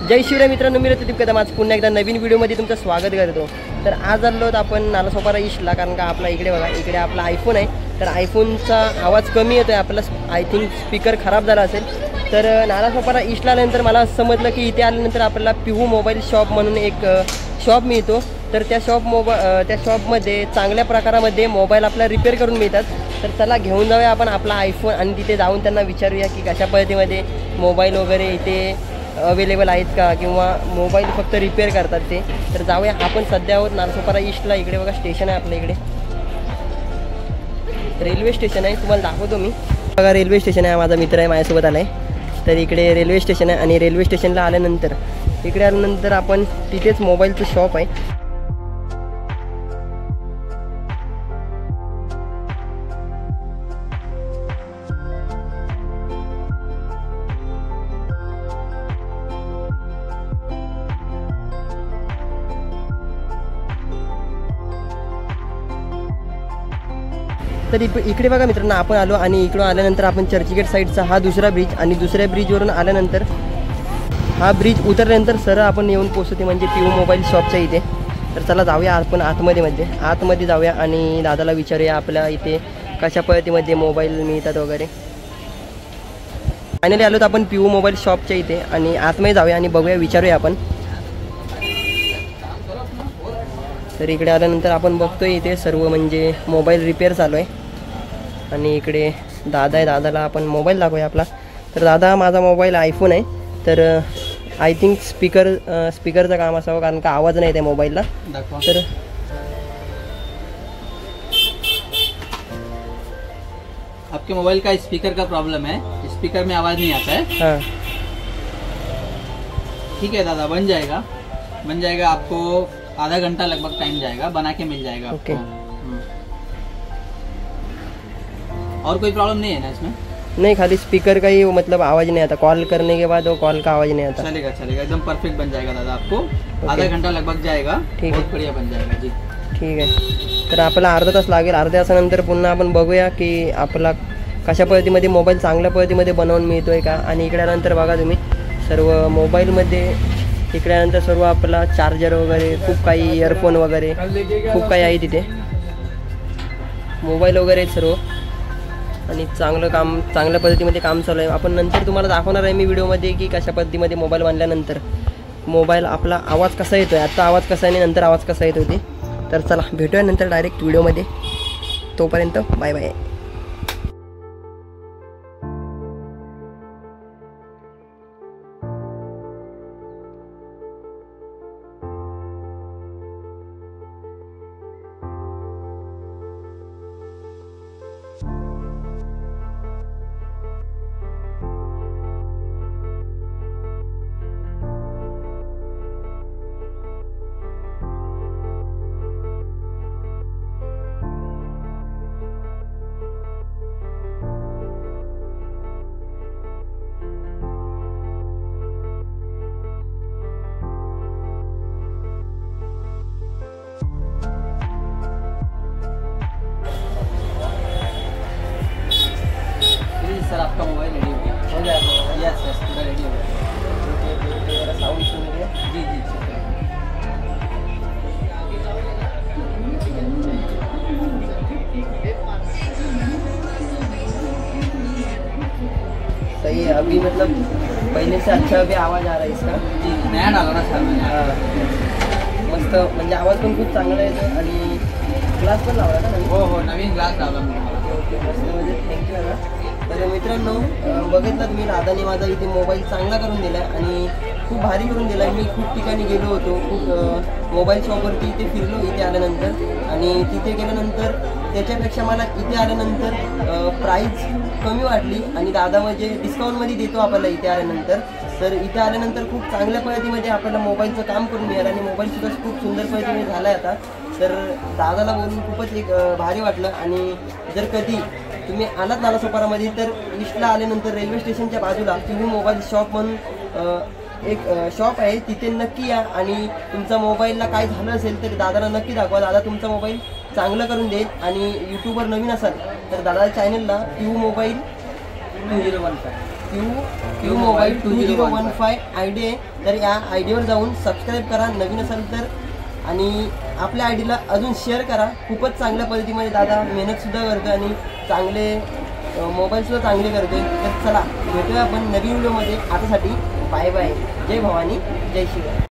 जय शिवराय मित्रांनो, मी रतीप कदम आज पुन्हा एकदा नवीन व्हिडिओमध्ये तुमचं स्वागत करतो। तर आज आलो आपण नालासोपारा ईस्टला, कारण का आपला इकडे बघा, इकडे आपला आयफोन आहे। तर आयफोनचा आवाज कमी येतो आहे, आपला आय थिंक स्पीकर खराब झाला असेल। तर नालासोपारा ईस्टला आल्यानंतर मला समजलं की इथे आल्यानंतर आपल्याला पिहू मोबाईल शॉप म्हणून एक शॉप मिळतो। तर त्या शॉपमध्ये चांगल्या प्रकारामध्ये मोबाईल आपल्याला रिपेअर करून मिळतात। तर चला घेऊन जाऊया आपण आपला आयफोन आणि तिथे जाऊन त्यांना विचारूया की कशा पद्धतीमध्ये मोबाईल वगैरे इथे अवेलेबल आहेत का, किंवा मोबाईल फक्त रिपेअर करतात ते। तर जाऊया आपण सध्या आहोत नालासोपारा ईस्टला। इकडे बघा स्टेशन आहे आपल्या इकडे, रेल्वे स्टेशन आहे, तुम्हाला दाखवतो मी। बघा रेल्वे स्टेशन आहे, माझा मित्र आहे माझ्यासोबत आला आहे। तर इकडे रेल्वे स्टेशन आहे आणि रेल्वे स्टेशनला आल्यानंतर इकडे आल्यानंतर आपण तिथेच मोबाईलचं शॉप आहे। तर इकडे बघा मित्रांनो, आपण आलो आणि इकडून आल्यानंतर आपण चर्चगेट साईडचा हा दुसरा ब्रिज आणि दुसऱ्या ब्रिजवरून आल्यानंतर हा ब्रिज उतरल्यानंतर सरळ आपण येऊन पोहोचते म्हणजे पिहू मोबाईल शॉपच्या इथे। तर चला जाऊया आपण आतमध्ये जाऊया आणि दादाला विचारूया आपल्या इथे कशा पद्धतीमध्ये मोबाईल मिळतात वगैरे। फायनली आलो तर आपण पिहू मोबाईल शॉपच्या इथे आणि आतमध्ये जाऊया आणि बघूया, विचारूया आपण। तर इकडे आल्यानंतर आपण बघतोय इथे सर्व म्हणजे मोबाईल रिपेअर चालू आहे आणि इकडे दादा आहे, दादाला आपण मोबाईल दाखवूया आपला। तर दादा, माझा मोबाईल आयफोन आहे, तर आय थिंक स्पीकरचं काम असावं, कारण का आवाज नाही त्या मोबाईलला। तर आपके मोबाइल का स्पीकर का प्रॉब्लम है, स्पीकर में आवाज़ नहीं आता है। हाँ ठीक है दादा, बन जाएगा आपको आधा घंटा लगभग टाइम जाएगा, बना के मिल जाएगा आपको। और कोई प्रॉब्लम नहीं है ना इसमें? नहीं, खाली स्पीकर का ही मतलब आवाज़ नहीं आता, कॉल करने के बाद वो कॉल का आवाज़ नहीं आता। चलेगा एकदम परफेक्ट बन जाएगा दादा, आपको आधा घंटा लगभग जाएगा, बहुत बढ़िया बन जाएगा जी। ठीक आहे, तर आपल्याला अर्धा तास लागेल। अर्ध्या तासानंतर पुन्हा आपण बघूया की आपला कशा पद्धतीमध्ये मोबाईल चांगल्या पद्धतीमध्ये बनवून मिळतोय का। आणि इकडे आल्यानंतर बघा तुम्ही सर्व मोबाईलमध्ये, इकडे आल्यानंतर सर्व आपला चार्जर वगैरे, खूप काही इयरफोन वगैरे खूप काही आहे तिथे, मोबाईल वगैरे सर्व। आणि चांगल्या पद्धतीमध्ये काम चालू आहे। आपण नंतर तुम्हाला दाखवणार आहे मी व्हिडिओमध्ये की कशा पद्धतीमध्ये मोबाईल बांधल्यानंतर मोबाईल आपला आवाज कसा येतो आहे, आत्ता आवाज कसा आहे आणि नंतर आवाज कसा येतो ते। तर चला भेटूया नंतर डायरेक्ट व्हिडिओमध्ये, तोपर्यंत बाय बाय। सर आपका मोबाइल रेडी हो गया? यस पूरा रेडी हो गया। साउंड सुन लिया? जी सही है, अभी मतलब पहले से अच्छा अभी आवाज़ आ रहा है इसका। जी, नया डाला ना सर मैंने। मस्त, म्हणजे आवाज पण खूप चांगला येतो आणि ग्लास पण लावला का? हो नवीन ग्लास लावला मी। ओके मस्त, म्हणजे थँक्यू दादा। तर मित्रांनो, बघितलं तुम्ही, दादाने माझा इथे मोबाईल चांगला करून दिला आहे आणि खूप भारी करून दिला आहे। मी खूप ठिकाणी गेलो होतो, खूप मोबाईल शॉपवरती इथे फिरलो इथे आल्यानंतर, आणि तिथे गेल्यानंतर त्याच्यापेक्षा मला इथे आल्यानंतर प्राईस कमी वाटली आणि दादा म्हणजे डिस्काउंटमध्ये देतो आपल्याला इथे आल्यानंतर। तर इथे आल्यानंतर खूप चांगल्या पद्धतीमध्ये आपल्याला मोबाईलचं काम करून मिळालं आणि मोबाईलसुद्धा खूप सुंदर पद्धतीने झाला आहे आता। तर दादाला बोलून खूपच एक भारी वाटलं। आणि जर कधी तुम्ही आलात नालासोपारामध्ये तर ईस्टला आल्यानंतर रेल्वे स्टेशनच्या बाजूला पिहू मोबाईल शॉप म्हणून एक शॉप आहे, तिथे नक्की या आणि तुमचा मोबाईलला काय झालं असेल तर दादाला नक्की दाखवा। दादा तुमचा मोबाईल चांगलं करून देईल। आणि यूट्यूबवर नवीन असाल तर दादा चॅनलला पिहू मोबाईल 2015 क्यू मोबाईल 2015 ID आहे. तर या ID वर जाऊन सबस्क्राईब करा नवीन असाल तर, आणि आपल्या ID ला अजून शेअर करा. खूपच चांगल्या पद्धतीमध्ये दादा मेहनतसुद्धा करतो आणि चांगले मोबाईलसुद्धा चांगले करतोय. तर चला भेटूया आपण नवीन व्हिडिओमध्ये. आतासाठी बाय बाय. जय भवानी, जय शिवराय.